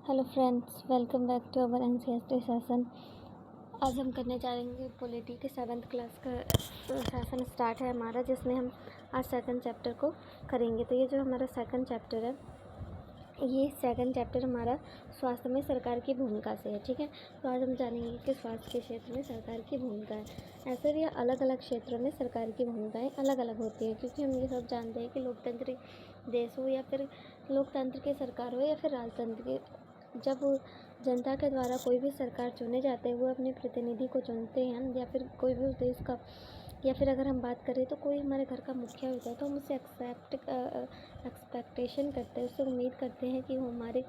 Hello friends, welcome back to our NCERT session. आज हम करने जा रहे हैं पॉलिटी के 7th क्लास का सेशन स्टार्ट है हमारा, जिसमें हम आज सेकंड चैप्टर को करेंगे। तो ये जो हमारा सेकंड चैप्टर है, ये सेकंड चैप्टर हमारा स्वास्थ्य में सरकार की भूमिका से है। ठीक है, तो आज हम जानेंगे कि स्वास्थ्य के क्षेत्र में सरकार की भूमिका है। ऐसे भी अलग अलग क्षेत्रों में सरकार की भूमिकाएं अलग अलग होती हैं, क्योंकि हम ये सब जानते हैं कि लोकतांत्रिक देश हो या फिर लोकतंत्र की सरकार हो या फिर राजतंत्र की, जब जनता के द्वारा कोई भी सरकार चुने जाते हैं, वो अपने प्रतिनिधि को चुनते हैं या फिर कोई भी उस देश का, या फिर अगर हम बात करें तो कोई हमारे घर का मुखिया होता है, तो हम उससे एक्सपेक्टेशन करते हैं, उससे उम्मीद करते हैं कि वो हमारे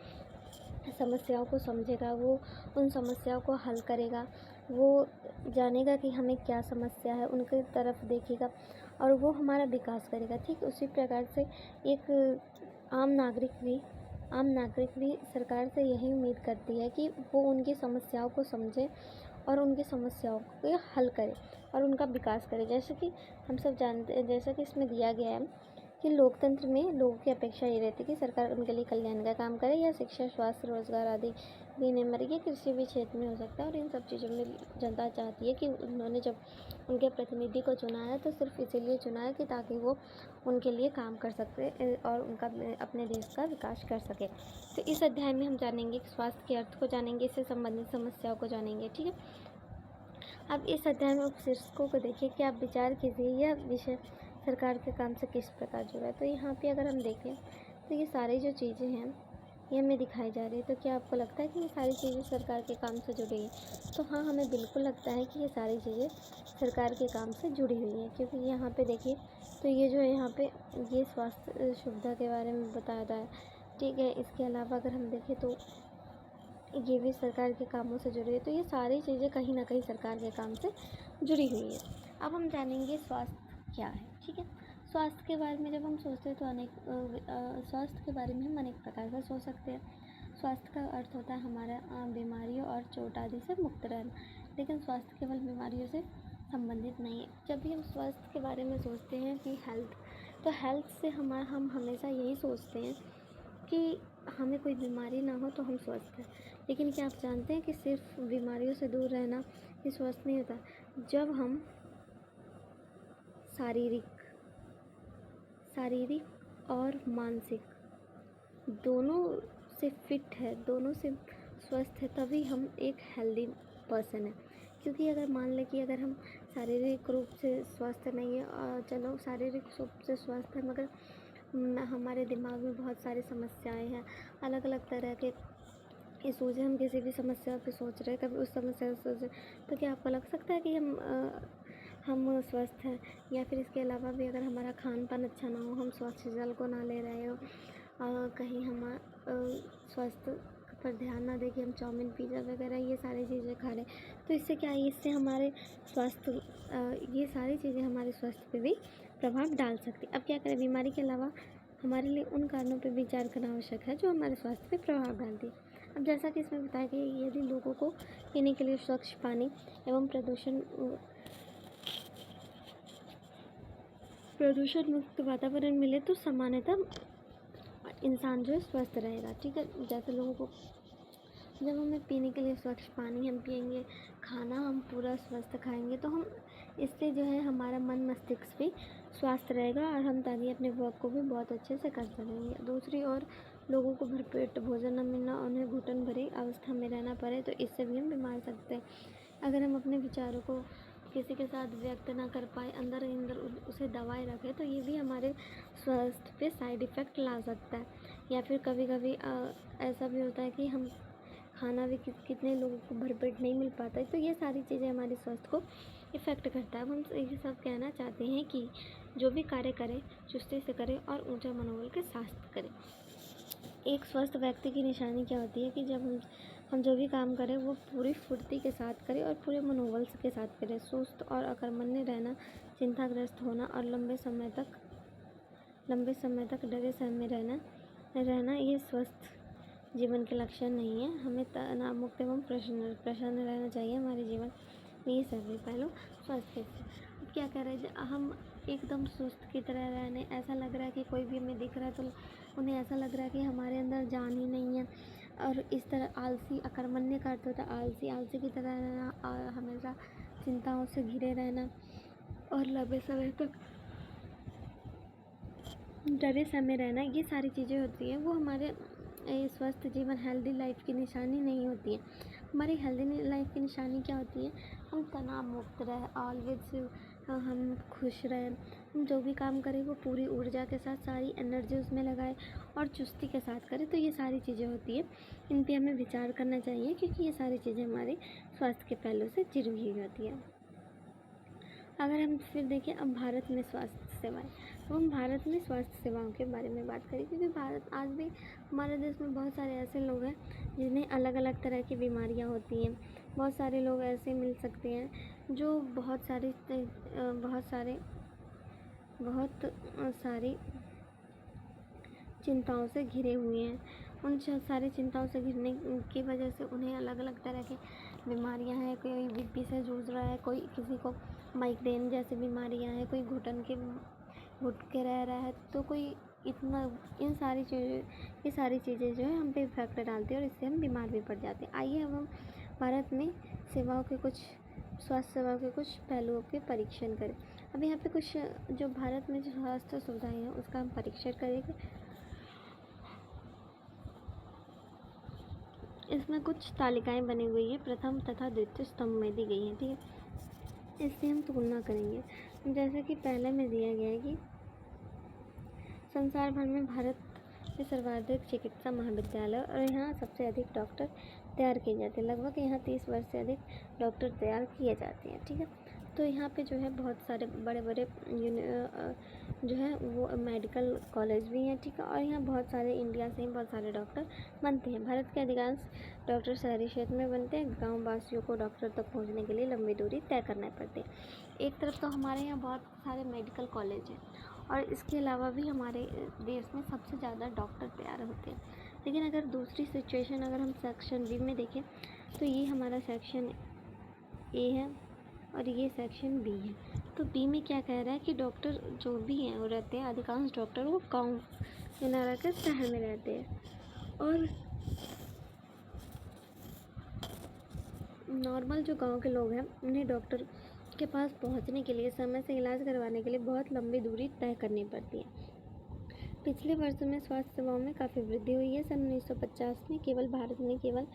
समस्याओं को समझेगा, वो उन समस्याओं को हल करेगा, वो जानेगा कि हमें क्या समस्या है, उनकी तरफ देखेगा और वो हमारा विकास करेगा। ठीक उसी प्रकार से एक आम नागरिक भी सरकार से यही उम्मीद करती है कि वो उनकी समस्याओं को समझे और उनकी समस्याओं को हल करे और उनका विकास करे। जैसे कि हम सब जानते हैं, जैसा कि इसमें दिया गया है कि लोकतंत्र में लोगों की अपेक्षा ये रहती है कि सरकार उनके लिए कल्याण का काम करे, या शिक्षा, स्वास्थ्य, रोजगार आदि देने में, ये किसी भी क्षेत्र में हो सकता है। और इन सब चीज़ों में जनता चाहती है कि उन्होंने जब उनके प्रतिनिधि को चुना है तो सिर्फ इसीलिए चुना है कि ताकि वो उनके लिए काम कर सकते और उनका अपने देश का विकास कर सके। तो इस अध्याय में हम जानेंगे कि स्वास्थ्य के अर्थ को जानेंगे, इससे संबंधित समस्याओं को जानेंगे। ठीक है, अब इस अध्याय में उपशीर्षकों को देखिए कि आप विचार कीजिए यह विषय सरकार के काम से किस प्रकार जुड़ा है। तो यहाँ पे अगर हम देखें तो ये सारी जो चीज़ें हैं ये हमें दिखाई जा रही है। तो क्या आपको लगता है कि ये सारी चीज़ें सरकार के काम से जुड़ी हैं? तो हाँ, हमें बिल्कुल लगता है कि ये सारी चीज़ें सरकार के काम से जुड़ी हुई हैं, क्योंकि यहाँ पे देखिए तो ये जो है यहाँ पे ये स्वास्थ्य सुविधा के बारे में बताया रहा है। ठीक है, इसके अलावा अगर हम देखें तो ये भी सरकार के कामों से जुड़ी है। तो ये सारी चीज़ें कहीं ना कहीं सरकार के काम से जुड़ी हुई है। अब हम जानेंगे स्वास्थ्य क्या है। ठीक है, स्वास्थ्य के बारे में जब हम सोचते हैं तो स्वास्थ्य के बारे में हम अनेक प्रकार का सोच सकते हैं। स्वास्थ्य का अर्थ होता है हमारा बीमारियों और चोट आदि से मुक्त रहना, लेकिन स्वास्थ्य केवल बीमारियों से संबंधित नहीं है। जब भी हम स्वास्थ्य के बारे में सोचते हैं कि हेल्थ, तो हेल्थ से हम हमेशा यही सोचते हैं कि हमें कोई बीमारी ना हो तो हम स्वस्थ हैं। लेकिन क्या आप जानते हैं कि सिर्फ बीमारियों से दूर रहना ये स्वस्थ नहीं होता। जब हम शारीरिक और मानसिक दोनों से फिट है, दोनों से स्वस्थ है, तभी हम एक हेल्दी पर्सन है। क्योंकि अगर मान लें कि अगर हम शारीरिक रूप से स्वस्थ नहीं है, चलो शारीरिक रूप से स्वस्थ है मगर हमारे दिमाग में बहुत सारी समस्याएं हैं, अलग अलग तरह के इशूज़ हैं, हम किसी भी समस्या पे सोच रहे हैं, कभी उस समस्या पे सोच रहे, तो क्या आपको लग सकता है कि हम स्वस्थ हैं? या फिर इसके अलावा भी अगर हमारा खान पान अच्छा ना हो, हम स्वच्छ जल को ना ले रहे हो, कहीं हम स्वास्थ्य पर ध्यान ना दें कि हम चाउमीन, पिज़्ज़ा वगैरह ये सारी चीज़ें खा रहे हैं, तो इससे क्या है, इससे हमारे स्वास्थ्य ये सारी चीज़ें हमारे स्वास्थ्य पे भी प्रभाव डाल सकती। अब क्या करें, बीमारी के अलावा हमारे लिए उन कारणों पर विचार करना आवश्यक है जो हमारे स्वास्थ्य पे प्रभाव डालती है। अब जैसा कि इसमें बताया गया, यदि लोगों को पीने के लिए स्वच्छ पानी एवं प्रदूषण मुक्त वातावरण मिले तो सामान्यतः इंसान जो है स्वस्थ रहेगा। ठीक है, जैसे लोगों को जब हमें पीने के लिए स्वच्छ पानी हम पिएंगे, खाना हम पूरा स्वस्थ खाएंगे, तो हम इससे जो है हमारा मन मस्तिष्क भी स्वस्थ रहेगा और हम ताकि अपने वर्क को भी बहुत अच्छे से कर सकेंगे। दूसरी ओर लोगों को भरपेट भोजन न मिलना, उन्हें घुटन भरी अवस्था में रहना पड़े, तो इससे भी हम बीमार सकते हैं। अगर हम अपने विचारों को किसी के साथ व्यक्त ना कर पाए, अंदर ही अंदर उसे दबाए रखें, तो ये भी हमारे स्वास्थ्य पे साइड इफ़ेक्ट ला सकता है। या फिर कभी कभी ऐसा भी होता है कि हम खाना भी कितने लोगों को भरपेट नहीं मिल पाता है, तो ये सारी चीज़ें हमारे स्वास्थ्य को इफ़ेक्ट करता है। अब हम ये सब कहना चाहते हैं कि जो भी कार्य करें चुस्ती से करें और ऊंचा मनोबल के साथ करें। एक स्वस्थ व्यक्ति की निशानी क्या होती है कि जब हम जो भी काम करें वो पूरी फुर्ती के साथ करें और पूरे मनोबल के साथ करें। सुस्त और अकर्मण्य रहना, चिंताग्रस्त होना और लंबे समय तक डरे सहमे रहना ये स्वस्थ जीवन के लक्षण नहीं है। हमें तनाव मुक्त एवं प्रसन्न रहना चाहिए हमारे जीवन में। ये सभी पहलू स्वस्थ के। अब क्या कर रहे हैं, हम एकदम सुस्त की तरह रहने, ऐसा लग रहा है कि कोई भी हमें दिख रहा है तो उन्हें ऐसा लग रहा है कि हमारे अंदर जान ही नहीं है, और इस तरह आलसी, अकर्मण्य का अर्थ होता है आलसी, आलसी की तरह रहना और हमेशा चिंताओं से घिरे रहना और लंबे समय तक डरे समय रहना, ये सारी चीज़ें होती हैं वो हमारे स्वस्थ जीवन, हेल्दी लाइफ की निशानी नहीं होती है। हमारी हेल्दी लाइफ की निशानी क्या होती है? हम तनाव मुक्त रहें, ऑलवेज हम खुश रहें, हम जो भी काम करें वो पूरी ऊर्जा के साथ, सारी एनर्जी उसमें लगाएं और चुस्ती के साथ करें। तो ये सारी चीज़ें होती है, इन पे हमें विचार करना चाहिए, क्योंकि ये सारी चीज़ें हमारे स्वास्थ्य के पहलू से जुड़ी हुई होती है। अगर हम फिर देखें अब भारत में स्वास्थ्य सेवाएं, तो हम भारत में स्वास्थ्य सेवाओं के बारे में बात करें, क्योंकि भारत आज भी, हमारे देश में बहुत सारे ऐसे लोग हैं जिन्हें अलग अलग तरह की बीमारियां होती हैं। बहुत सारे लोग ऐसे मिल सकते हैं जो बहुत सारी चिंताओं से घिरे हुए हैं। उन सारी चिंताओं से घिरने की वजह से उन्हें अलग अलग तरह की बीमारियां हैं। कोई बीपी से जूझ रहा है, कोई किसी को माइग्रेन जैसी बीमारियां हैं, कोई घुट के रह रहा है, तो कोई ये सारी चीज़ें जो है हम पे इफेक्ट डालती है और इससे हम बीमार भी पड़ जाते हैं। आइए अब हम भारत में स्वास्थ्य सेवाओं के कुछ पहलुओं के परीक्षण करें। अब यहाँ पे कुछ जो भारत में जो स्वास्थ्य सुविधाएं हैं उसका हम परीक्षण करेंगे। इसमें कुछ तालिकाएं बनी हुई है, प्रथम तथा द्वितीय स्तंभ में दी गई हैं, ठीक है। इससे हम तुलना करेंगे। जैसे कि पहले में दिया गया है कि संसार भर में भारत में सर्वाधिक चिकित्सा महाविद्यालय और यहाँ सबसे अधिक डॉक्टर तैयार किए जाते हैं। लगभग यहाँ 30 वर्ष से अधिक डॉक्टर तैयार किए जाते हैं, ठीक है। तो यहाँ पे जो है बहुत सारे बड़े बड़े जो है वो मेडिकल कॉलेज भी हैं, ठीक है। और यहाँ बहुत सारे इंडिया से ही बहुत सारे डॉक्टर बनते हैं। भारत के अधिकांश डॉक्टर शहरी क्षेत्र में बनते हैं। गाँव वासियों को डॉक्टर तक पहुँचने के लिए लंबी दूरी तय करना पड़ती है। एक तरफ तो हमारे यहाँ बहुत सारे मेडिकल कॉलेज हैं और इसके अलावा भी हमारे देश में सबसे ज़्यादा डॉक्टर तैयार होते हैं। लेकिन अगर दूसरी सिचुएशन, अगर हम सेक्शन बी में देखें तो ये हमारा सेक्शन ए है और ये सेक्शन बी है। तो बी में क्या कह रहा है कि डॉक्टर जो भी हैं वो रहते हैं, अधिकांश डॉक्टर वो गाँव में ना रहकर शहर में रहते हैं और नॉर्मल जो गांव के लोग हैं उन्हें डॉक्टर के पास पहुंचने के लिए, समय से इलाज करवाने के लिए बहुत लंबी दूरी तय करनी पड़ती है। पिछले वर्षों में स्वास्थ्य सेवाओं में काफ़ी वृद्धि हुई है। सन 1950 में केवल भारत में केवल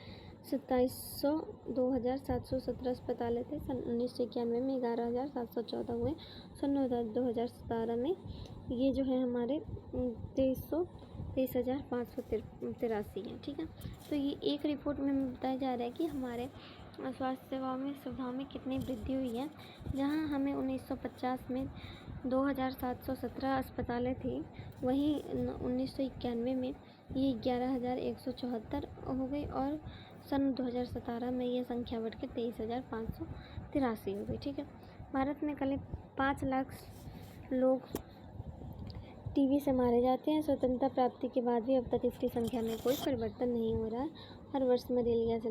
2717 अस्पताल थे। सन 1991 में 11,714 हुए। सन 2017 में ये जो है हमारे 23,583 हैं, ठीक है। तो ये एक रिपोर्ट में बताया जा रहा है कि हमारे स्वास्थ्य सेवाओं में सुविधाओं में कितनी वृद्धि हुई है। जहां हमें 1950 में 2,717 अस्पतालें थी, वहीं 1991 में ये 11,174 हो गई और सन 2017 में ये संख्या बढ़ के 23,583 हो गई, ठीक है। भारत में करीब 5 लाख लोग टीबी से मारे जाते हैं। स्वतंत्रता प्राप्ति के बाद भी अब तक इसकी संख्या में कोई परिवर्तन नहीं हो रहा है। हर वर्ष मलेरिया के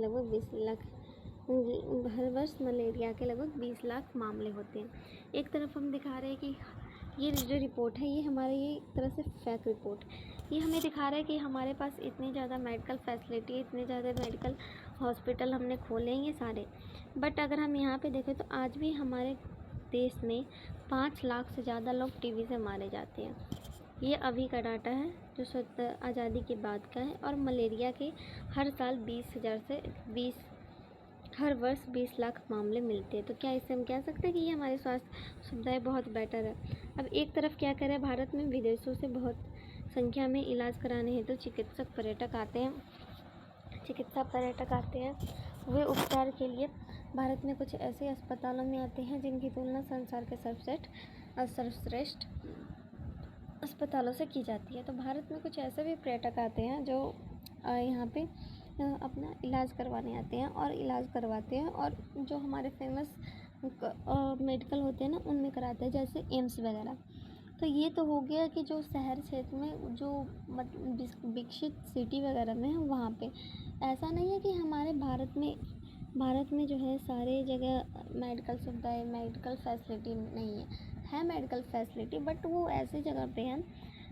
लगभग 20 लाख मामले होते हैं। एक तरफ हम दिखा रहे हैं कि ये जो रिपोर्ट है ये हमारे ये एक तरह से फेक रिपोर्ट, ये हमें दिखा रहा है कि हमारे पास इतनी ज़्यादा मेडिकल फैसिलिटी, इतने ज़्यादा मेडिकल हॉस्पिटल हमने खोले हैं ये सारे, बट अगर हम यहाँ पे देखें तो आज भी हमारे देश में 5 लाख से ज़्यादा लोग टीबी से मारे जाते हैं। ये अभी का डाटा है जो स्वतंत्र आज़ादी के बाद का है। और मलेरिया के हर साल 20 वर्ष 20 लाख मामले मिलते हैं। तो क्या इससे हम कह सकते हैं कि ये हमारी स्वास्थ्य सुविधाएं बहुत बेटर है। अब एक तरफ क्या करें, भारत में विदेशों से बहुत संख्या में इलाज कराने हेतु चिकित्सा पर्यटक आते हैं। वे उपचार के लिए भारत में कुछ ऐसे अस्पतालों में आते हैं जिनकी तुलना संसार के सर्वश्रेष्ठ अस्पतालों से की जाती है। तो भारत में कुछ ऐसे भी पर्यटक आते हैं जो यहाँ पे अपना इलाज करवाने आते हैं और इलाज करवाते हैं और जो हमारे फेमस मेडिकल होते हैं ना उनमें कराते हैं, जैसे एम्स वगैरह। तो ये तो हो गया कि जो शहर क्षेत्र में जो विकसित सिटी वगैरह में है वहाँ पे। ऐसा नहीं है कि हमारे भारत में जो है सारे जगह मेडिकल सुविधाएं, मेडिकल फैसिलिटी नहीं है मेडिकल फैसिलिटी, बट वो ऐसी जगह पे है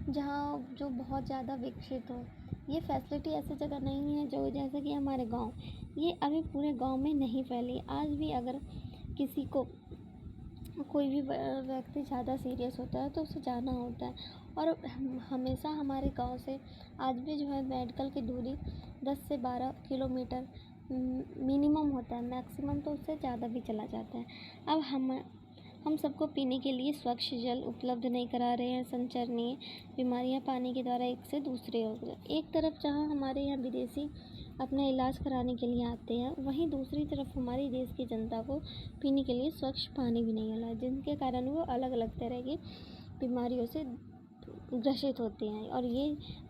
जहाँ जो बहुत ज़्यादा विकसित हो, ये फैसिलिटी ऐसी जगह नहीं है जो जैसे कि हमारे गांव, ये अभी पूरे गांव में नहीं फैली। आज भी अगर किसी को कोई भी व्यक्ति ज़्यादा सीरियस होता है तो उसे जाना होता है, और हमेशा हमारे गांव से आज भी जो है मेडिकल की दूरी 10 से 12 किलोमीटर मिनिमम होता है, मैक्सिमम तो उससे ज़्यादा भी चला जाता है। अब हम सबको पीने के लिए स्वच्छ जल उपलब्ध नहीं करा रहे हैं। संचारणीय बीमारियां पानी के द्वारा एक से दूसरे हो गए। एक तरफ जहां हमारे यहाँ विदेशी अपना इलाज कराने के लिए आते हैं, वहीं दूसरी तरफ हमारे देश की जनता को पीने के लिए स्वच्छ पानी भी नहीं मिला, जिनके कारण वो अलग अलग तरह की बीमारियों से ग्रसित होते हैं, और ये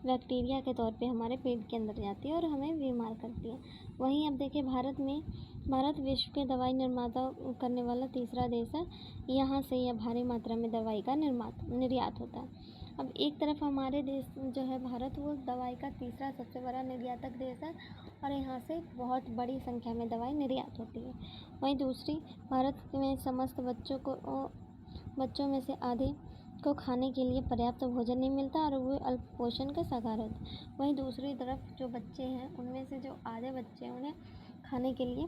बैक्टीरिया के तौर पे हमारे पेट के अंदर जाती है और हमें बीमार करती है। वहीं अब देखिए भारत विश्व के दवाई निर्माता करने वाला तीसरा देश है। यहाँ से यह भारी मात्रा में दवाई का निर्यात होता है। अब एक तरफ हमारे देश जो है भारत, वो दवाई का तीसरा सबसे बड़ा निर्यातक देश है, और यहाँ से बहुत बड़ी संख्या में दवाई निर्यात होती है। वहीं दूसरी, भारत में समस्त बच्चों में से आधे को खाने के लिए पर्याप्त भोजन नहीं मिलता और वो अल्पपोषण का शिकार होते हैं। वहीं दूसरी तरफ जो बच्चे हैं, उनमें से जो आधे बच्चे हैं, उन्हें खाने के लिए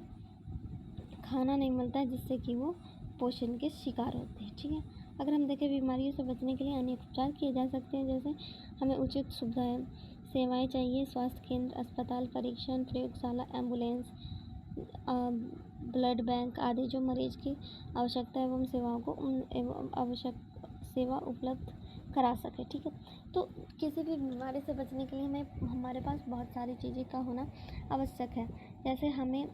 खाना नहीं मिलता है, जिससे कि वो पोषण के शिकार होते हैं। ठीक है, अगर हम देखें बीमारियों से बचने के लिए अनेक उपचार किए जा सकते हैं, जैसे हमें उचित सुविधाएं सेवाएं चाहिए, स्वास्थ्य केंद्र, अस्पताल, परीक्षण प्रयोगशाला, एम्बुलेंस, ब्लड बैंक आदि जो मरीज की आवश्यकता एवं सेवाओं को आवश्यक सेवा उपलब्ध करा सके। ठीक है, तो किसी भी बीमारी से बचने के लिए हमारे पास बहुत सारी चीज़ें का होना आवश्यक है। जैसे हमें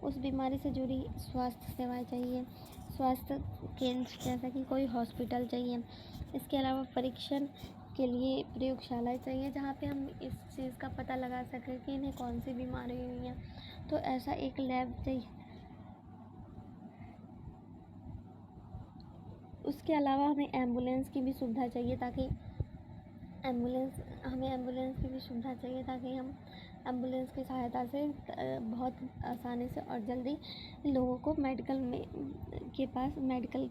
उस बीमारी से जुड़ी स्वास्थ्य सेवाएं चाहिए, स्वास्थ्य केंद्र जैसा कि कोई हॉस्पिटल चाहिए। इसके अलावा परीक्षण के लिए प्रयोगशालाएं चाहिए, जहाँ पे हम इस चीज़ का पता लगा सकें कि इन्हें कौन सी बीमारी हुई है, तो ऐसा एक लैब चाहिए। उसके अलावा हमें एम्बुलेंस की भी सुविधा चाहिए, ताकि एम्बुलेंस की भी सुविधा चाहिए ताकि हम एम्बुलेंस की सहायता से बहुत आसानी से और जल्दी लोगों को मेडिकल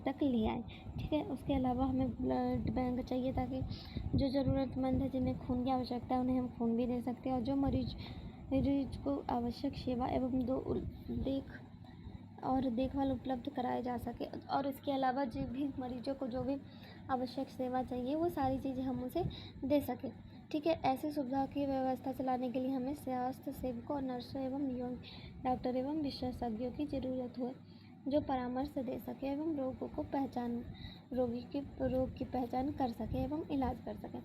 तक ले आए। ठीक है, उसके अलावा हमें ब्लड बैंक चाहिए, ताकि जो ज़रूरतमंद है, जिन्हें खून की आवश्यकता है, उन्हें हम खून भी दे सकते हैं, और जो मरीज को आवश्यक सेवा एवं देखभाल उपलब्ध कराए जा सके। और इसके अलावा जो भी मरीजों को जो भी आवश्यक सेवा चाहिए, वो सारी चीज़ें हम उसे दे सकें। ठीक है, ऐसी सुविधा की व्यवस्था चलाने के लिए हमें स्वास्थ्य सेवकों और नर्सों एवं डॉक्टर एवं विशेषज्ञों की ज़रूरत हो, जो परामर्श दे सके एवं रोग की पहचान कर सके एवं इलाज कर सके।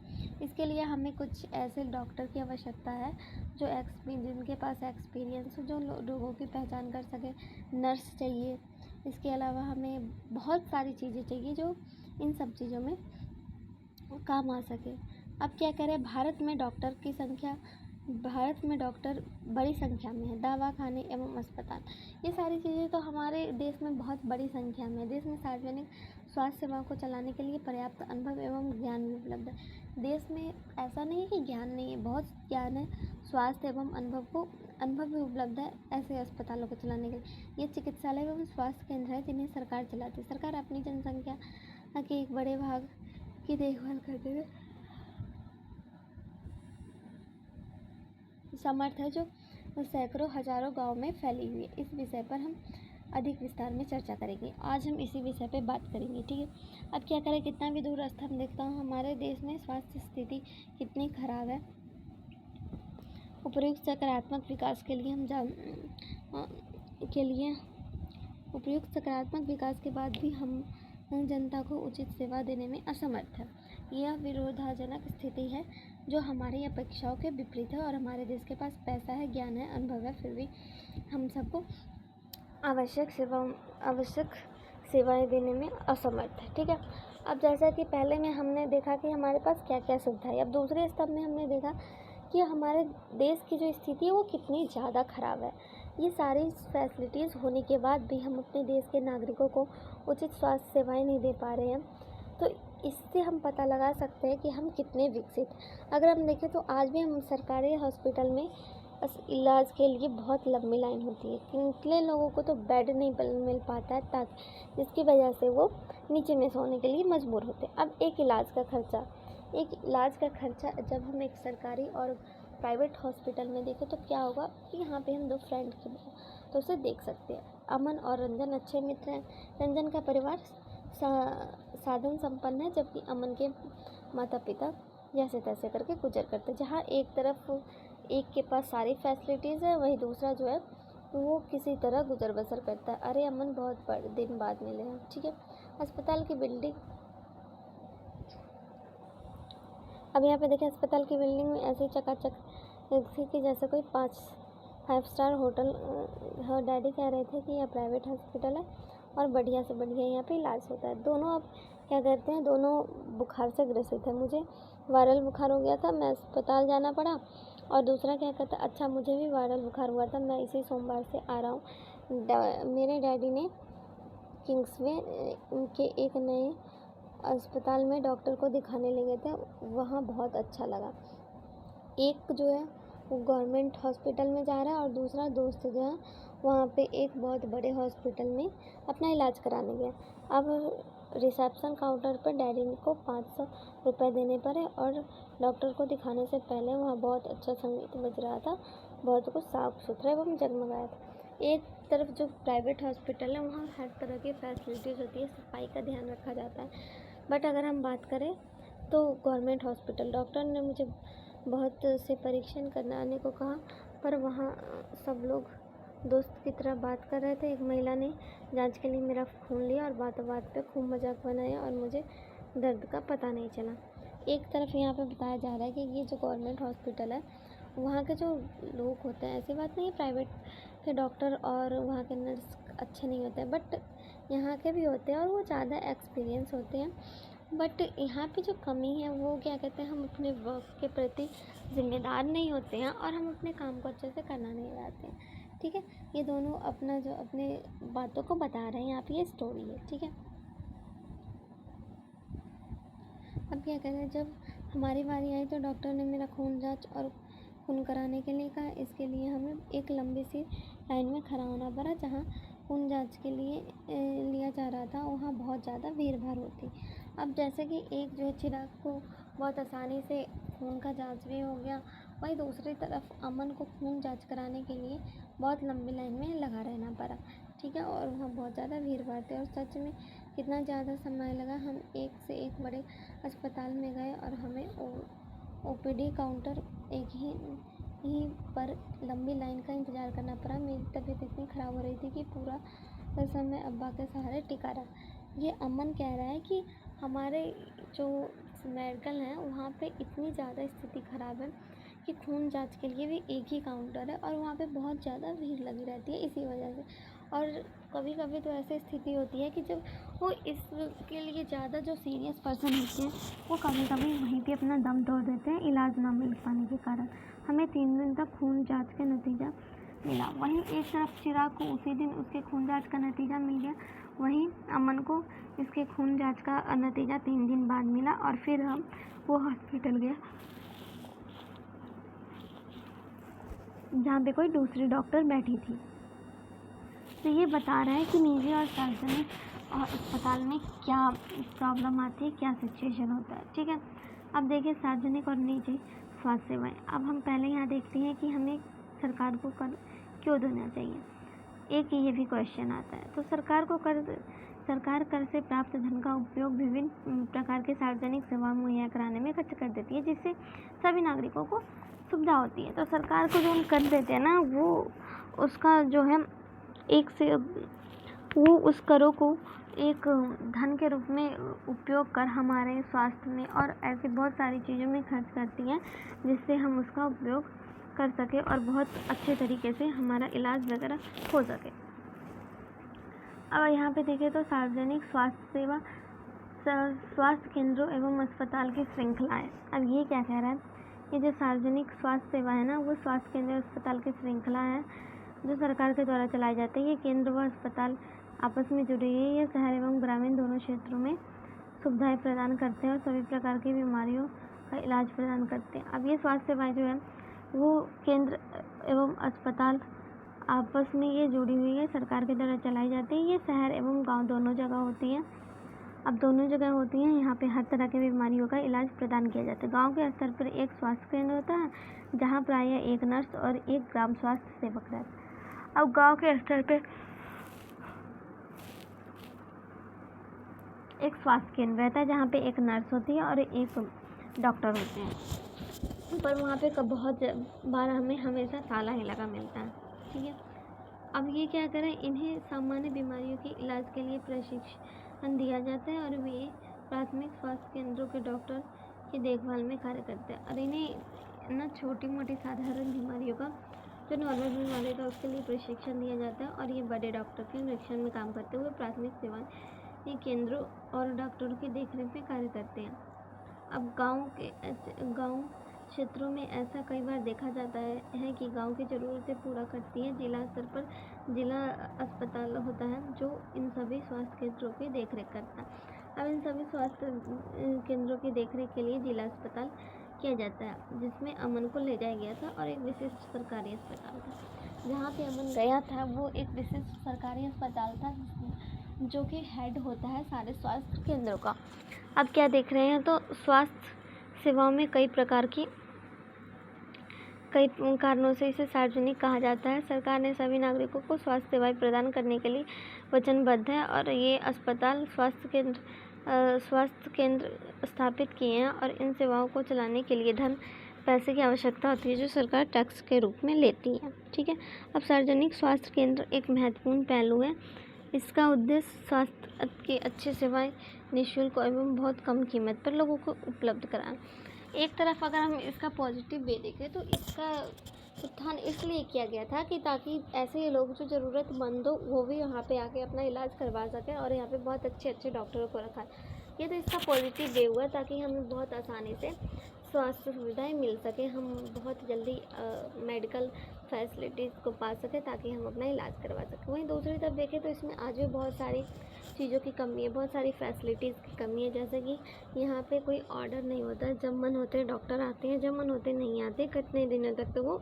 इसके लिए हमें कुछ ऐसे डॉक्टर की आवश्यकता है जिनके पास एक्सपीरियंस हो, जो रोगों की पहचान कर सके। नर्स चाहिए। इसके अलावा हमें बहुत सारी चीज़ें चाहिए जो इन सब चीज़ों में काम आ सके। अब क्या करें, भारत में डॉक्टर बड़ी संख्या में है, दवाखाने एवं अस्पताल, ये सारी चीज़ें तो हमारे देश में बहुत बड़ी संख्या में है। देश में सार्वजनिक स्वास्थ्य सेवाओं को चलाने के लिए पर्याप्त अनुभव एवं ज्ञान भी उपलब्ध है। देश में ऐसा नहीं है कि ज्ञान नहीं है, बहुत ज्ञान है, स्वास्थ्य एवं अनुभव भी उपलब्ध है ऐसे अस्पतालों को चलाने के लिए। ये चिकित्सालय एवं स्वास्थ्य केंद्र है जिन्हें सरकार चलाती है। सरकार अपनी जनसंख्या के एक बड़े भाग की देखभाल करते हुए समर्थ है, जो सैकड़ों हजारों गांव में फैली हुई है। इस विषय पर हम अधिक विस्तार में चर्चा करेंगे। आज हम इसी विषय पे बात करेंगे। ठीक है, अब क्या करें, कितना भी दूरस्थ हम देखता हूँ, हमारे देश में स्वास्थ्य स्थिति कितनी खराब है। उपयुक्त सकारात्मक विकास के बाद भी हम जनता को उचित सेवा देने में असमर्थ है। यह विरोधाजनक स्थिति है जो हमारी अपेक्षाओं के विपरीत है, और हमारे देश के पास पैसा है, ज्ञान है, अनुभव है, फिर भी हम सबको आवश्यक सेवाएं देने में असमर्थ है। ठीक है, अब जैसा कि पहले में हमने देखा कि हमारे पास क्या क्या सुविधा है, अब दूसरे स्तंभ में हमने देखा कि हमारे देश की जो स्थिति है वो कितनी ज़्यादा ख़राब है। ये सारी फैसिलिटीज़ होने के बाद भी हम अपने देश के नागरिकों को उचित स्वास्थ्य सेवाएं नहीं दे पा रहे हैं, तो इससे हम पता लगा सकते हैं कि हम कितने विकसित। अगर हम देखें तो आज भी हम सरकारी हॉस्पिटल में इलाज के लिए बहुत लंबी लाइन होती है। कितने लोगों को तो बेड नहीं मिल पाता है, जिसकी वजह से वो नीचे में सोने के लिए मजबूर होते हैं। अब एक इलाज का खर्चा जब हम एक सरकारी और प्राइवेट हॉस्पिटल में देखें तो क्या होगा कि यहाँ पे हम 2 फ्रेंड के तो उसे देख सकते हैं। अमन और रंजन अच्छे मित्र हैं। रंजन का परिवार साधन संपन्न है, जबकि अमन के माता पिता जैसे तैसे करके गुजर करते हैं। जहाँ एक तरफ एक के पास सारी फैसिलिटीज़ है, वहीं दूसरा जो है वो किसी तरह गुजर बसर करता है। अरे अमन बहुत दिन बाद मिले हैं, ठीक है। अस्पताल की बिल्डिंग, अब यहाँ पे देखें अस्पताल की बिल्डिंग में ऐसे चकाचक कि जैसे कोई 5 स्टार होटल हो। डैडी कह रहे थे कि यह प्राइवेट हॉस्पिटल है और बढ़िया से बढ़िया यहाँ पे इलाज होता है। दोनों अब क्या करते हैं, दोनों बुखार से ग्रसित है। मुझे वायरल बुखार हो गया था, मैं अस्पताल जाना पड़ा, और दूसरा क्या कहता है, अच्छा मुझे भी वायरल बुखार हुआ था, मैं इसी सोमवार से आ रहा हूँ। मेरे डैडी ने किंग्सवे के एक नए अस्पताल में डॉक्टर को दिखाने ले गए थे, वहाँ बहुत अच्छा लगा। एक जो है वो गवर्नमेंट हॉस्पिटल में जा रहा है और दूसरा दोस्त जो है वहाँ पे एक बहुत बड़े हॉस्पिटल में अपना इलाज कराने गया। अब रिसेप्शन काउंटर पर डैडी को 500 रुपये देने पड़े और डॉक्टर को दिखाने से पहले वहाँ बहुत अच्छा संगीत बज रहा था, बहुत कुछ साफ सुथरा एवं जगमगाया था। एक तरफ जो प्राइवेट हॉस्पिटल है वहाँ हर तरह की फैसिलिटीज़ होती है, सफाई का ध्यान रखा जाता है। बट अगर हम बात करें तो गवर्नमेंट हॉस्पिटल, डॉक्टर ने मुझे बहुत से परीक्षण कराने को कहा, पर वहाँ सब लोग दोस्त की तरह बात कर रहे थे। एक महिला ने जांच के लिए मेरा खून लिया और बातों बात पे खूब मजाक बनाया और मुझे दर्द का पता नहीं चला। एक तरफ यहाँ पे बताया जा रहा है कि ये जो गवर्नमेंट हॉस्पिटल है वहाँ के जो लोग होते हैं, ऐसी बात नहीं है प्राइवेट के डॉक्टर और वहाँ के नर्स अच्छे नहीं होते हैं, बट यहाँ के भी होते हैं और वो ज़्यादा एक्सपीरियंस होते हैं। बट यहाँ पे जो कमी है वो क्या कहते हैं, हम अपने वर्क के प्रति ज़िम्मेदार नहीं होते हैं और हम अपने काम को अच्छे से करना नहीं चाहते हैं, ठीक है। ये दोनों अपना जो अपने बातों को बता रहे हैं, यहाँ पे ये स्टोरी है, ठीक है। अब क्या कहते हैं, जब हमारी बारी आई तो डॉक्टर ने मेरा खून जांच और खून कराने के लिए कहा। इसके लिए हमें एक लंबी सी लाइन में खड़ा होना पड़ा। जहाँ खून जांच के लिए लिया जा रहा था वहाँ बहुत ज़्यादा भीड़ भाड़ होती। अब जैसे कि एक जो है चिराग को बहुत आसानी से खून का जांच भी हो गया, वहीं दूसरी तरफ अमन को खून जांच कराने के लिए बहुत लंबी लाइन में लगा रहना पड़ा, ठीक है। और वहाँ बहुत ज़्यादा भीड़ भाड़ थी और सच में कितना ज़्यादा समय लगा। हम एक से एक बड़े अस्पताल में गए और हमें OPD काउंटर एक ही पर लंबी लाइन का इंतज़ार करना पड़ा। मेरी तबीयत इतनी ख़राब हो रही थी कि पूरा समय अब्बा के सहारे टिका रहा। ये अमन कह रहा है कि हमारे जो मेडिकल हैं वहाँ पे इतनी ज़्यादा स्थिति ख़राब है कि खून जांच के लिए भी एक ही काउंटर है और वहाँ पे बहुत ज़्यादा भीड़ लगी रहती है इसी वजह से। और कभी कभी तो ऐसी स्थिति होती है कि जब वो इसके लिए ज़्यादा जो सीरियस पर्सन होते हैं वो कभी कभी वहीं पे अपना दम तोड़ देते हैं इलाज ना मिल पाने के कारण। हमें 3 दिन तक खून जांच का नतीजा मिला। वहीं एक तरफ चिराग को उसी दिन उसके खून जांच का नतीजा मिल गया, वहीं अमन को इसके खून जांच का नतीजा 3 दिन बाद मिला। और फिर वो हॉस्पिटल गया जहाँ पे कोई दूसरी डॉक्टर बैठी थी। तो ये बता रहा है कि निजी और सार्वजनिक अस्पताल में क्या प्रॉब्लम आती है, क्या सिचुएशन होता है, ठीक है। अब देखिए सार्वजनिक और निजी स्वास्थ्य सेवाएं। अब हम पहले यहाँ देखते हैं कि हमें सरकार को कर क्यों देना चाहिए, एक ये भी क्वेश्चन आता है। तो सरकार कर से प्राप्त धन का उपयोग विभिन्न प्रकार के सार्वजनिक सेवा मुहैया कराने में खर्च कर देती है, जिससे सभी नागरिकों को सुविधा होती है। तो सरकार को जो हम कर देते हैं ना, वो उसका जो है वो उस करों को एक धन के रूप में उपयोग कर हमारे स्वास्थ्य में और ऐसी बहुत सारी चीज़ों में खर्च करती हैं, जिससे हम उसका उपयोग कर सके और बहुत अच्छे तरीके से हमारा इलाज वगैरह हो सके। अब यहाँ पे देखें तो सार्वजनिक स्वास्थ्य सेवा स्वास्थ्य केंद्रों एवं अस्पताल की श्रृंखला है। अब ये क्या कह रहा है, ये जो सार्वजनिक स्वास्थ्य सेवा है ना, वो स्वास्थ्य केंद्र अस्पताल की श्रृंखला है जो सरकार के द्वारा चलाए जाते हैं। ये केंद्र व अस्पताल आपस में जुड़े हैं। ये शहर एवं ग्रामीण दोनों क्षेत्रों में सुविधाएं प्रदान करते हैं और सभी प्रकार की बीमारियों का इलाज प्रदान करते हैं। अब ये स्वास्थ्य सेवाएं जो है वो केंद्र एवं अस्पताल आपस में ये जुड़ी हुई है, सरकार के द्वारा चलाई जाती है। ये शहर एवं गांव दोनों जगह होती है। अब दोनों जगह होती हैं। यहाँ पे हर तरह की बीमारियों का इलाज प्रदान किया जाता है। गांव के स्तर पर एक स्वास्थ्य केंद्र होता है जहाँ प्रायः एक नर्स और एक ग्राम स्वास्थ्य सेवक रहते हैं। अब गांव के स्तर पर एक स्वास्थ्य केंद्र रहता है जहाँ पे एक नर्स होती है और एक डॉक्टर होते हैं, पर वहाँ पे बहुत बार हमें हमेशा ताला ही लगा मिलता है। ठीक है, अब ये क्या करें, इन्हें सामान्य बीमारियों के इलाज के लिए प्रशिक्षण दिया जाता है और वे प्राथमिक स्वास्थ्य केंद्रों के डॉक्टर की देखभाल में कार्य करते हैं। और इन्हें ना छोटी मोटी साधारण बीमारियों का, जो नॉर्मल बीमारी का, उसके लिए प्रशिक्षण दिया जाता है और ये बड़े डॉक्टर के निरीक्षण में काम करते हुए प्राथमिक सेवाएं ये केंद्रों और डॉक्टरों की देखरेख में कार्य करते हैं। अब गांव क्षेत्रों में ऐसा कई बार देखा जाता है कि गांव की ज़रूरतें पूरा करती है। जिला स्तर पर जिला अस्पताल होता है जो इन सभी स्वास्थ्य केंद्रों की देखरेख करता है। अब इन सभी स्वास्थ्य केंद्रों की देखरेख के लिए जिला अस्पताल किया जाता है, जिसमें अमन को ले जाया गया था और एक विशिष्ट सरकारी अस्पताल था। जहाँ पे अमन गया था वो एक विशिष्ट सरकारी अस्पताल था जो कि हेड होता है सारे स्वास्थ्य केंद्रों का। अब क्या देख रहे हैं, तो स्वास्थ्य सेवाओं में कई कारणों से इसे सार्वजनिक कहा जाता है। सरकार ने सभी नागरिकों को स्वास्थ्य सेवाएं प्रदान करने के लिए वचनबद्ध है और ये अस्पताल स्वास्थ्य केंद्र स्थापित किए हैं और इन सेवाओं को चलाने के लिए पैसे की आवश्यकता होती है जो सरकार टैक्स के रूप में लेती है। ठीक है, अब सार्वजनिक स्वास्थ्य केंद्र एक महत्वपूर्ण पहलू है। इसका उद्देश्य स्वास्थ्य की अच्छी सेवाएं निःशुल्क एवं बहुत कम कीमत पर लोगों को उपलब्ध कराना। एक तरफ अगर हम इसका पॉजिटिव वे देखें तो इसका उत्थान इसलिए किया गया था कि ताकि ऐसे लोग जो ज़रूरतमंद हो वो भी यहाँ पे आके अपना इलाज करवा सकें और यहाँ पे बहुत अच्छे डॉक्टरों को रखा है। ये तो इसका पॉजिटिव वे हुआ ताकि हमें बहुत आसानी से स्वास्थ्य सुविधाएं मिल सके, हम बहुत जल्दी मेडिकल फैसिलिटीज़ को पा सकें ताकि हम अपना इलाज करवा सकें। वहीं दूसरी तरफ देखें तो इसमें आज भी बहुत सारी चीज़ों की कमी है, बहुत सारी फैसिलिटीज़ की कमी है। जैसे कि यहाँ पे कोई ऑर्डर नहीं होता, जब मन होते डॉक्टर आते हैं, जब मन होते नहीं आते, कितने दिनों तक तो वो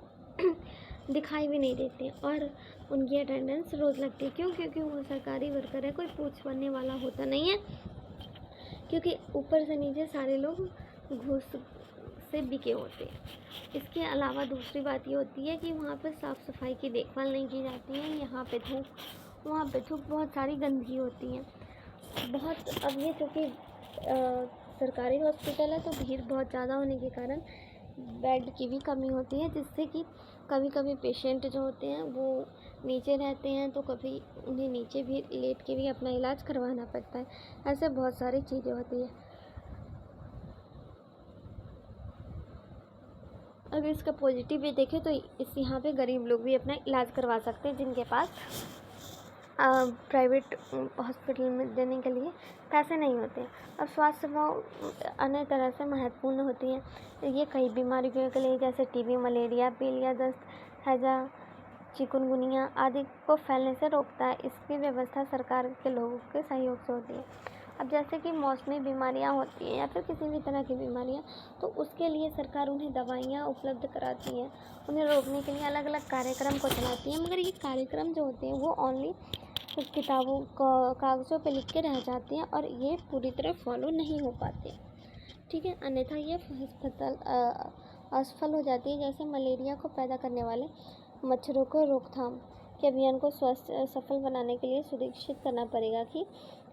दिखाई भी नहीं देते और उनकी अटेंडेंस रोज़ लगती है। क्यों? क्योंकि वो सरकारी वर्कर है, कोई पूछने वाला होता नहीं है, क्योंकि ऊपर से नीचे सारे लोग घूस से बिके होते हैं। इसके अलावा दूसरी बात ये होती है कि वहाँ पर साफ़ सफाई की देखभाल नहीं की जाती है। यहाँ पे वहाँ पे थूक बहुत सारी गंदगी होती है बहुत। अब ये चूँकि सरकारी हॉस्पिटल है तो भीड़ बहुत ज़्यादा होने के कारण बेड की भी कमी होती है, जिससे कि कभी कभी पेशेंट जो होते हैं वो नीचे रहते हैं तो कभी उन्हें नीचे भी लेट के भी अपना इलाज करवाना पड़ता है। ऐसे बहुत सारी चीज़ें होती हैं। अगर इसका पॉजिटिव भी देखें तो इस यहाँ पे गरीब लोग भी अपना इलाज करवा सकते हैं जिनके पास प्राइवेट हॉस्पिटल में देने के लिए पैसे नहीं होते। अब स्वास्थ्य सेवाएं अन्य तरह से महत्वपूर्ण होती हैं। ये कई बीमारियों के लिए जैसे टीबी, मलेरिया, पीलिया, दस्त, हैजा, चिकुनगुनिया आदि को फैलने से रोकता है। इसकी व्यवस्था सरकार के लोगों के सहयोग से होती है। अब जैसे कि मौसमी बीमारियां होती हैं या फिर किसी भी तरह की बीमारियां, तो उसके लिए सरकार उन्हें दवाइयां उपलब्ध कराती है। उन्हें रोकने के लिए अलग अलग कार्यक्रम को चलाती है, मगर ये कार्यक्रम जो होते हैं वो ओनली किताबों कागज़ों पे लिख के रह जाती हैं और ये पूरी तरह फॉलो नहीं हो पाते। ठीक है, अन्यथा ये असफल हो जाती है। जैसे मलेरिया को पैदा करने वाले मच्छरों को रोकथाम के अभियान को सफल बनाने के लिए सुनिश्चित करना पड़ेगा कि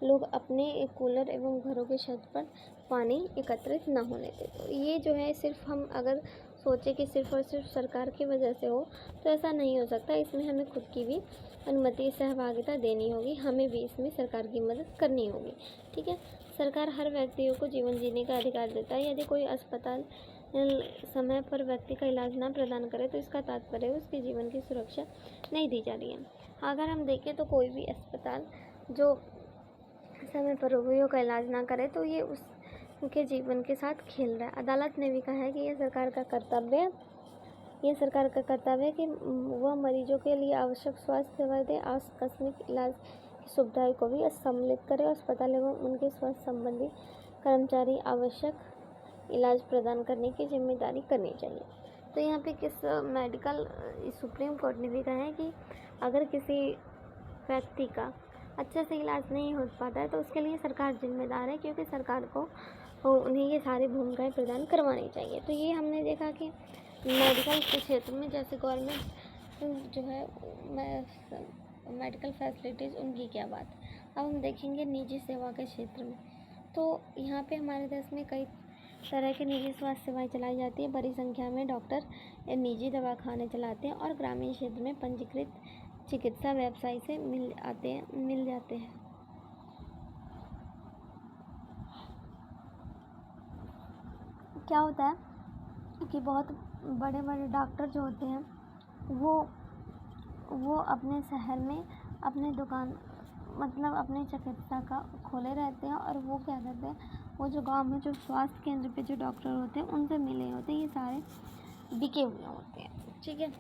लोग अपने कूलर एवं घरों के छत पर पानी एकत्रित न होने दें। तो ये जो है सिर्फ हम अगर सोचें कि सिर्फ और सिर्फ सरकार की वजह से हो तो ऐसा नहीं हो सकता। इसमें हमें खुद की भी अनुमति, सहभागिता देनी होगी, हमें भी इसमें सरकार की मदद करनी होगी। ठीक है, सरकार हर व्यक्तियों को जीवन जीने का अधिकार देता है। यदि कोई अस्पताल समय पर व्यक्ति का इलाज ना प्रदान करे तो इसका तात्पर्य उसके जीवन की सुरक्षा नहीं दी जा रही है। अगर हम देखें तो कोई भी अस्पताल जो समय पर रोगियों का इलाज ना करे तो ये उनके जीवन के साथ खेल रहा है। अदालत ने भी कहा है कि यह सरकार का कर्तव्य है कि वह मरीजों के लिए आवश्यक स्वास्थ्य सेवाएं दे, आकस्मिक इलाज की सुविधाओं को भी सम्मिलित करे। अस्पताल एवं उनके स्वास्थ्य संबंधी कर्मचारी आवश्यक इलाज प्रदान करने की जिम्मेदारी करनी चाहिए। तो यहाँ पे सुप्रीम कोर्ट ने भी कहा है कि अगर किसी व्यक्ति का अच्छे से इलाज नहीं हो पाता है तो उसके लिए सरकार जिम्मेदार है, क्योंकि सरकार को उन्हें ये सारी भूमिकाएं प्रदान करवानी चाहिए। तो ये हमने देखा कि मेडिकल के क्षेत्र में जैसे गवर्नमेंट जो है मेडिकल फैसिलिटीज़ उनकी क्या बात। अब हम देखेंगे निजी सेवा के क्षेत्र में, तो यहाँ पे हमारे देश में कई तरह की निजी स्वास्थ्य सेवाएं चलाई जाती है। बड़ी संख्या में डॉक्टर निजी दवाखाने चलाते हैं और ग्रामीण क्षेत्र में पंजीकृत चिकित्सा व्यवसाय से मिल जाते हैं। क्या होता है कि बहुत बड़े बड़े डॉक्टर जो होते हैं वो अपने शहर में अपने दुकान मतलब अपने चिकित्सा का खोले रहते हैं, और वो क्या करते हैं, वो जो गांव में जो स्वास्थ्य केंद्र पे जो डॉक्टर होते हैं उनसे मिले होते हैं, ये सारे बिके हुए होते हैं, ठीक है।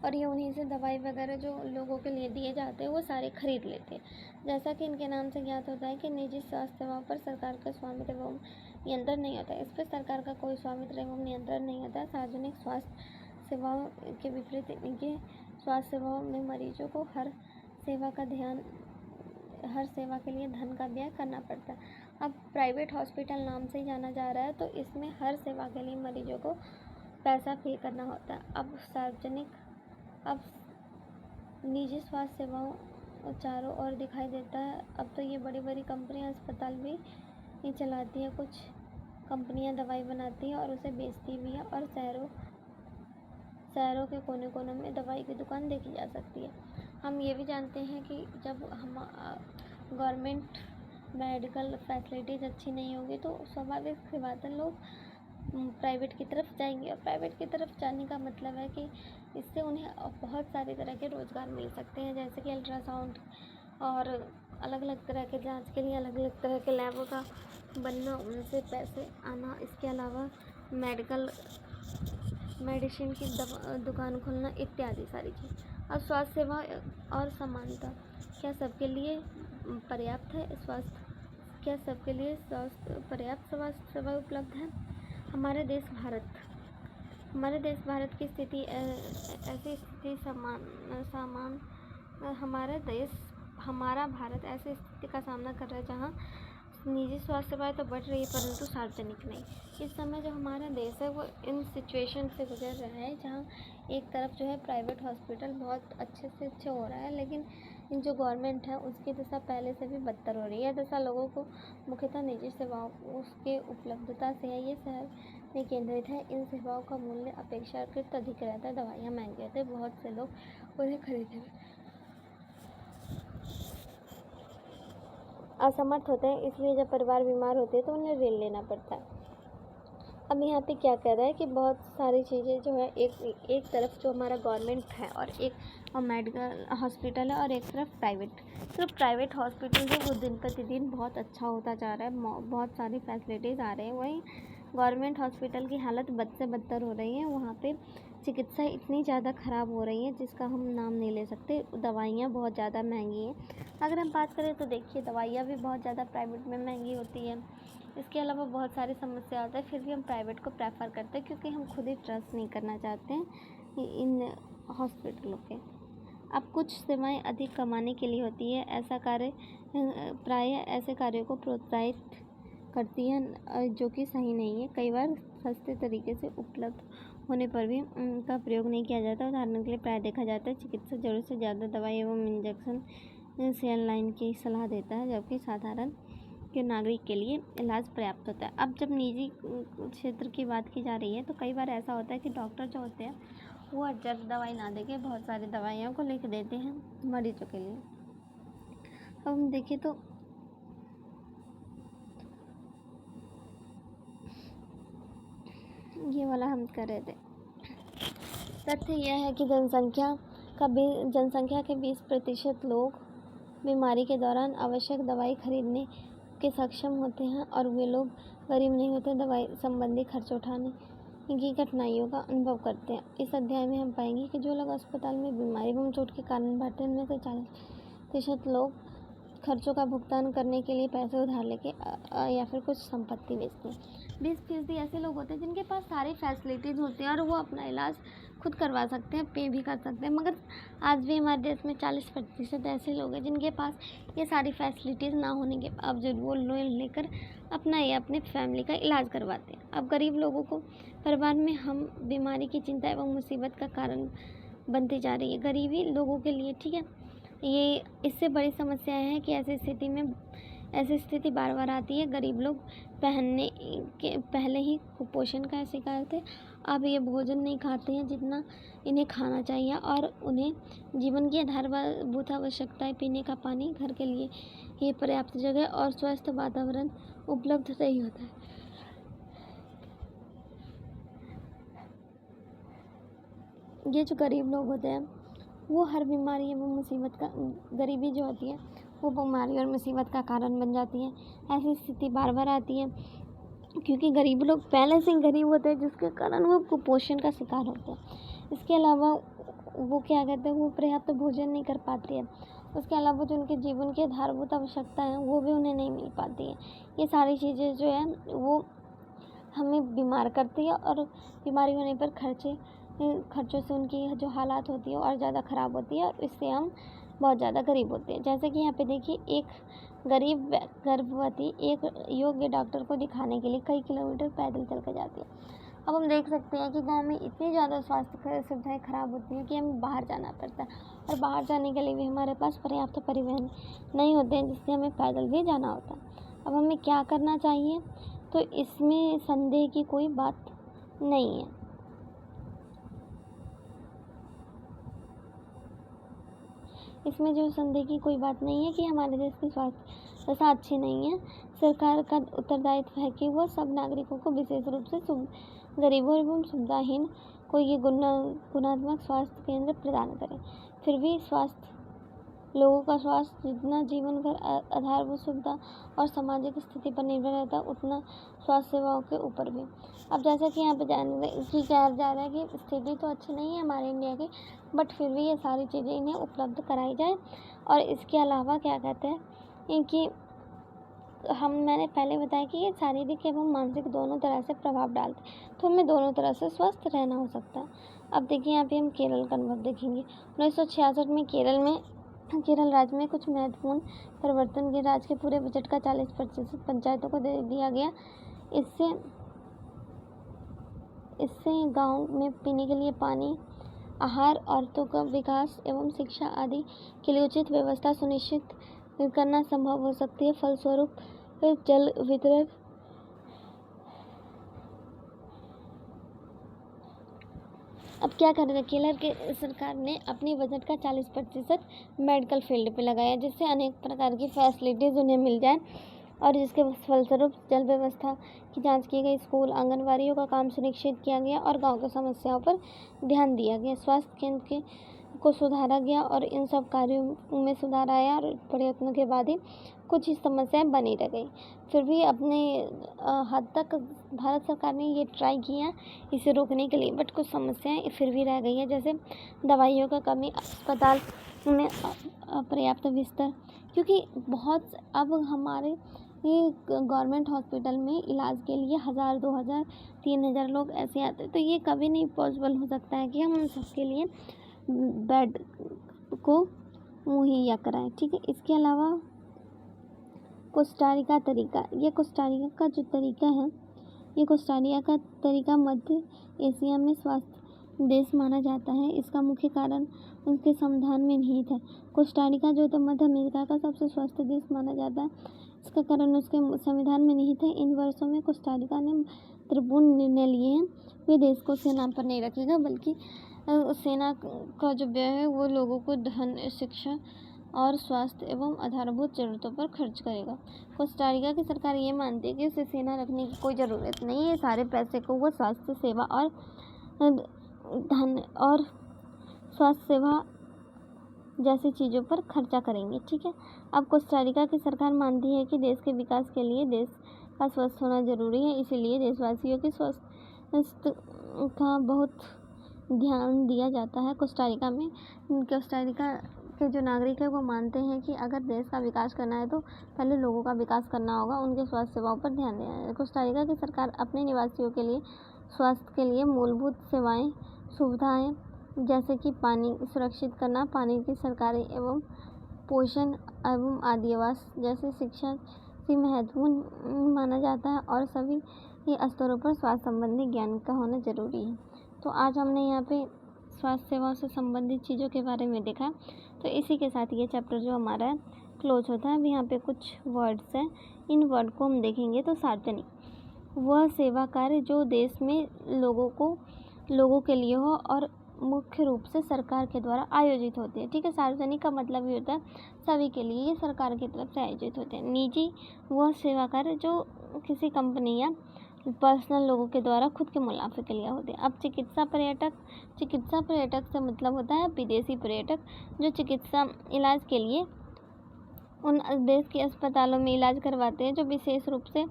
और ये उन्हीं से दवाई वगैरह जो लोगों के लिए दिए जाते हैं वो सारे खरीद लेते हैं। जैसा कि इनके नाम से ज्ञात होता है कि निजी स्वास्थ्य सेवाओं पर सरकार का स्वामित्व एवं नियंत्रण नहीं होता है। इस पर सरकार का कोई स्वामित्व एवं नियंत्रण नहीं होता है। सार्वजनिक स्वास्थ्य सेवाओं के विपरीत इनके स्वास्थ्य सेवाओं में मरीजों को हर सेवा के लिए धन का व्यय करना पड़ता है। अब प्राइवेट हॉस्पिटल नाम से ही जाना जा रहा है, तो इसमें हर सेवा के लिए मरीजों को पैसा पे करना होता है। अब निजी स्वास्थ्य सेवाओं चारों ओर दिखाई देता है। अब तो ये बड़ी बड़ी कंपनियां अस्पताल भी चलाती हैं, कुछ कंपनियां दवाई बनाती हैं और उसे बेचती भी हैं, और शहरों के कोने कोने में दवाई की दुकान देखी जा सकती है। हम ये भी जानते हैं कि जब हम गवर्नमेंट मेडिकल फैसिलिटीज़ अच्छी नहीं होगी तो स्वाभाविक सी बात है लोग प्राइवेट की तरफ जाएंगे, और प्राइवेट की तरफ जाने का मतलब है कि इससे उन्हें बहुत सारे तरह के रोज़गार मिल सकते हैं, जैसे कि अल्ट्रासाउंड और अलग अलग तरह के जांच के लिए अलग अलग तरह के लैबों का बनना, उनसे पैसे आना। इसके अलावा मेडिसिन की दुकान खोलना इत्यादि सारी चीज़। अब स्वास्थ्य सेवा और समानता, क्या सबके लिए पर्याप्त है स्वास्थ्य? क्या सबके लिए पर्याप्त स्वास्थ्य सेवा उपलब्ध है? हमारे देश भारत की स्थिति ऐसी स्थिति हमारा भारत ऐसी स्थिति का सामना कर रहा है जहाँ निजी स्वास्थ्य सेवाएं तो बढ़ रही है परंतु सार्वजनिक नहीं। इस समय जो हमारा देश है वो इन सिचुएशन से गुजर रहा है जहाँ एक तरफ जो है प्राइवेट हॉस्पिटल बहुत अच्छे से अच्छा हो रहा है, लेकिन जो गवर्नमेंट है उसकी दशा पहले से भी बदतर हो रही है। दशा लोगों को मुख्यतः निजी सेवाओं उसके उपलब्धता से है, ये शहर में केंद्रित है। इन सेवाओं का मूल्य अपेक्षाकृत अधिक रहता है, दवाइयाँ महंगी होती है, बहुत से लोग उन्हें खरीदने में असमर्थ होते हैं, इसलिए जब परिवार बीमार होते हैं तो उन्हें ऋण लेना पड़ता है। अब यहाँ पे क्या कह रहा है कि बहुत सारी चीज़ें जो है एक तरफ जो हमारा गवर्नमेंट है और एक मेडिकल हॉस्पिटल है और एक तरफ प्राइवेट। तो प्राइवेट हॉस्पिटल जो वो दिन प्रतिदिन बहुत अच्छा होता जा रहा है, बहुत सारी फैसिलिटीज़ आ रहे हैं, वहीं गवर्नमेंट हॉस्पिटल की हालत बद से बदतर हो रही है। वहाँ पे चिकित्सा इतनी ज़्यादा ख़राब हो रही है जिसका हम नाम नहीं ले सकते। दवाइयाँ बहुत ज़्यादा महंगी हैं। अगर हम बात करें तो देखिए दवाइयाँ भी बहुत ज़्यादा प्राइवेट में महंगी होती है। इसके अलावा बहुत सारी समस्या होता है, फिर भी हम प्राइवेट को प्रेफर करते हैं क्योंकि हम खुद ही ट्रस्ट नहीं करना चाहते हैं इन हॉस्पिटलों पे। अब कुछ सेवाएं अधिक कमाने के लिए होती है, ऐसा कार्य प्रायः ऐसे कार्यों को प्रोत्साहित करती हैं जो कि सही नहीं है। कई बार सस्ते तरीके से उपलब्ध होने पर भी उनका प्रयोग नहीं किया जाता। उदाहरण के लिए प्रायः देखा जाता है चिकित्सक ज़रूरत से ज़्यादा दवाई एवं इंजेक्शन सेलाइन की सलाह देता है, जबकि साधारण के नागरिक के लिए इलाज पर्याप्त होता है। अब जब निजी क्षेत्र की बात की जा रही है तो कई बार ऐसा होता है कि डॉक्टर जो होते हैं वो जब दवाई ना देके बहुत सारी दवाइयों को लिख देते हैं मरीजों के लिए। अब हम देखें तो ये वाला हम कर रहे थे। तथ्य यह है कि जनसंख्या के 20% लोग बीमारी के दौरान आवश्यक दवाई खरीदने के सक्षम होते हैं और वे लोग गरीब नहीं होते, दवाई संबंधी खर्च उठाने की कठिनाइयों का अनुभव करते हैं। इस अध्याय में हम पाएंगे कि जो लोग अस्पताल में बीमारी एवं चोट के कारण भर्ती उनमें से 40% लोग खर्चों का भुगतान करने के लिए पैसे उधार लेके या फिर कुछ संपत्ति बेचते हैं। 20% ऐसे लोग होते हैं जिनके पास सारी फैसिलिटीज़ होती हैं और वो अपना इलाज खुद करवा सकते हैं, पे भी कर सकते हैं। मगर आज भी हमारे देश में 40% ऐसे लोग हैं जिनके पास ये सारी फैसिलिटीज़ ना होने के बावजूद वो लोन लेकर अपना या अपने फैमिली का इलाज करवाते हैं। अब गरीब लोगों को परिवार में हम बीमारी की चिंता एवं मुसीबत का कारण बनती जा रही है। गरीबी लोगों के लिए, ठीक है, ये इससे बड़ी समस्याएं हैं कि ऐसी स्थिति बार बार आती है। गरीब लोग पहनने के पहले ही कुपोषण का शिकार थे, अब ये भोजन नहीं खाते हैं जितना इन्हें खाना चाहिए, और उन्हें जीवन की आधारभूत आवश्यकताएं, पीने का पानी, घर के लिए ये पर्याप्त जगह और स्वस्थ वातावरण उपलब्ध नहीं होता है। ये जो गरीब लोग होते हैं वो हर बीमारी एवं मुसीबत का, गरीबी जो होती है वो बीमारी और मुसीबत का कारण बन जाती है। ऐसी स्थिति बार बार आती है क्योंकि गरीब लोग पहले से ही गरीब होते हैं, जिसके कारण वो कुपोषण का शिकार होते हैं। इसके अलावा वो क्या कहते हैं, वो पर्याप्त भोजन नहीं कर पाते हैं। उसके अलावा जो उनके जीवन की आधारभूत आवश्यकता है वो भी उन्हें नहीं मिल पाती है। ये सारी चीज़ें जो है वो हमें बीमार करती है, और बीमारी होने पर खर्चों से उनकी जो हालात होती है और ज़्यादा ख़राब होती है, और इससे हम बहुत ज़्यादा गरीब होते हैं। जैसे कि यहाँ पे देखिए, एक गरीब गर्भवती एक योग्य डॉक्टर को दिखाने के लिए कई किलोमीटर पैदल चल कर जाती है। अब हम देख सकते हैं कि गांव में इतनी ज़्यादा स्वास्थ्य सुविधाएं ख़राब होती हैं कि हमें बाहर जाना पड़ता है, और बाहर जाने के लिए भी हमारे पास पर्याप्त परिवहन नहीं होते हैं, जिससे हमें पैदल भी जाना होता है। अब हमें क्या करना चाहिए, तो इसमें संदेह की कोई बात नहीं है। इसमें जो संदेह की कोई बात नहीं है कि हमारे देश की स्वास्थ्य व्यवस्था अच्छी नहीं है। सरकार का उत्तरदायित्व है कि वह सब नागरिकों को, विशेष रूप से गरीबों एवं सुविधाहीन को ये गुणात्मक स्वास्थ्य केंद्र प्रदान करें। फिर भी लोगों का स्वास्थ्य जितना जीवन भर आधारभूत सुविधा और सामाजिक स्थिति पर निर्भर रहता है, उतना स्वास्थ्य सेवाओं के ऊपर भी। अब जैसा कि यहाँ पे कहा जा रहा है कि स्थिति तो अच्छी नहीं है हमारे इंडिया की, बट फिर भी ये सारी चीज़ें इन्हें उपलब्ध कराई जाए। और इसके अलावा क्या कहते हैं कि मैंने पहले बताया कि ये शारीरिक एवं मानसिक दोनों तरह से प्रभाव डालते हैं, तो हमें दोनों तरह से स्वस्थ रहना हो सकता है। अब देखिए, यहाँ पे हम केरल का अनुभव देखेंगे। 1966 में केरल राज्य में कुछ महत्वपूर्ण परिवर्तन के राज्य के पूरे बजट का 40% पंचायतों को दे दिया गया। इससे गांव में पीने के लिए पानी, आहार, औरतों का विकास एवं शिक्षा आदि के लिए उचित व्यवस्था सुनिश्चित करना संभव हो सकती है। फलस्वरूप जल वितरण, अब क्या करेगा, केरल के सरकार ने अपनी बजट का 40% मेडिकल फील्ड पे लगाया, जिससे अनेक प्रकार की फैसिलिटीज़ उन्हें मिल जाए, और जिसके फलस्वरूप जल व्यवस्था की जांच की गई, स्कूल, आंगनबाड़ियों का काम सुनिश्चित किया गया और गांव की समस्याओं पर ध्यान दिया गया। स्वास्थ्य केंद्र को सुधारा गया और इन सब कार्यों में सुधार आया, और प्रयत्नों के बाद ही कुछ ही समस्याएं बनी रह गई। फिर भी अपने हद तक भारत सरकार ने ये ट्राई किया इसे रोकने के लिए, बट कुछ समस्याएं फिर भी रह गई हैं, जैसे दवाइयों का कमी, अस्पताल में अपर्याप्त बिस्तर, क्योंकि अब हमारे ये गवर्नमेंट हॉस्पिटल में इलाज के लिए 1000, 2000, 3000 लोग ऐसे आते हैं, तो ये कभी नहीं पॉसिबल हो सकता है कि हम उन सबके लिए बेड को मुहैया कराएं, ठीक है। इसके अलावा कोस्टारिका तरीका, ये कोस्टारिका का जो तरीका है, ये कोस्टारिका का तरीका मध्य एशिया में स्वास्थ्य देश माना जाता है। इसका मुख्य कारण उसके संविधान में निहित है। कोस्टारिका जो तो मध्य अमेरिका का सबसे स्वस्थ देश माना जाता है, इसका कारण उसके संविधान में निहित है। इन वर्षों में कोस्टारिका ने महत्वपूर्ण निर्णय लिए हैं। वे देश को सेना पर नहीं रखेगा, बल्कि सेना का जो व्यय है वो लोगों को धन, शिक्षा और स्वास्थ्य एवं आधारभूत जरूरतों पर खर्च करेगा। कोस्टारिका की सरकार ये मानती है कि उसे सेना रखने की कोई ज़रूरत नहीं है। सारे पैसे को वो स्वास्थ्य सेवा और धन और स्वास्थ्य सेवा जैसी चीज़ों पर खर्चा करेंगे, ठीक है। अब कोस्टारिका की सरकार मानती है कि देश के विकास के लिए देश का स्वस्थ होना जरूरी है, इसीलिए देशवासियों के स्वास्थ्य का बहुत ध्यान दिया जाता है। कोस्टारिका के जो नागरिक है वो मानते हैं कि अगर देश का विकास करना है तो पहले लोगों का विकास करना होगा, उनके स्वास्थ्य सेवाओं पर ध्यान देना है। कोस्टारिका की सरकार अपने निवासियों के लिए स्वास्थ्य के लिए मूलभूत सेवाएं सुविधाएं जैसे कि पानी सुरक्षित करना, पानी की सरकारी एवं पोषण एवं आदिवास जैसे शिक्षा भी महत्वपूर्ण माना जाता है और सभी ही स्तरों पर स्वास्थ्य संबंधी ज्ञान का होना जरूरी है। तो आज हमने यहाँ पे स्वास्थ्य सेवाओं से संबंधित चीज़ों के बारे में देखा। तो इसी के साथ ये चैप्टर जो हमारा है क्लोज होता है। अब यहाँ पे कुछ वर्ड्स हैं, इन वर्ड को हम देखेंगे। तो सार्वजनिक, वह सेवा कार्य जो देश में लोगों के लिए हो और मुख्य रूप से सरकार के द्वारा आयोजित होते हैं। ठीक है, सार्वजनिक का मतलब ये होता है सभी के लिए, ये सरकार की तरफ से आयोजित होते हैं। निजी, वह सेवा कार्य जो किसी कंपनी या पर्सनल लोगों के द्वारा खुद के मुनाफे के लिए होते हैं। अब चिकित्सा पर्यटक से मतलब होता है विदेशी पर्यटक जो चिकित्सा इलाज के लिए उन देश के अस्पतालों में इलाज करवाते हैं जो विशेष रूप से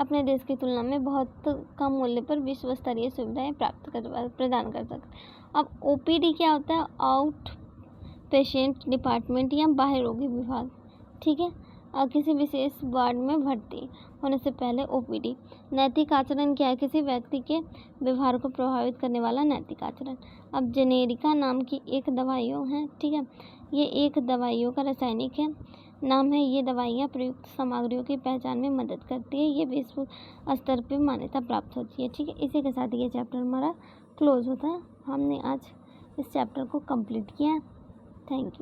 अपने देश की तुलना में बहुत कम मूल्य पर विश्व स्तरीय सुविधाएं प्रदान कर सकते हैं। अब ओपीडी क्या होता है? आउट पेशेंट डिपार्टमेंट या बाह्य रोगी विभाग। ठीक है, किसी विशेष वार्ड में भर्ती होने से पहले ओपीडी। नैतिक आचरण क्या है? किसी व्यक्ति के व्यवहार को प्रभावित करने वाला नैतिक आचरण। अब जेनेरिका नाम की एक दवाइयों है। ठीक है, ये एक दवाइयों का रासायनिक है नाम है। ये दवाइयाँ प्रयुक्त सामग्रियों की पहचान में मदद करती है। ये विश्व स्तर पर मान्यता प्राप्त होती है। ठीक है, इसी के साथ ये चैप्टर हमारा क्लोज होता है। हमने आज इस चैप्टर को कंप्लीट किया। Thank you.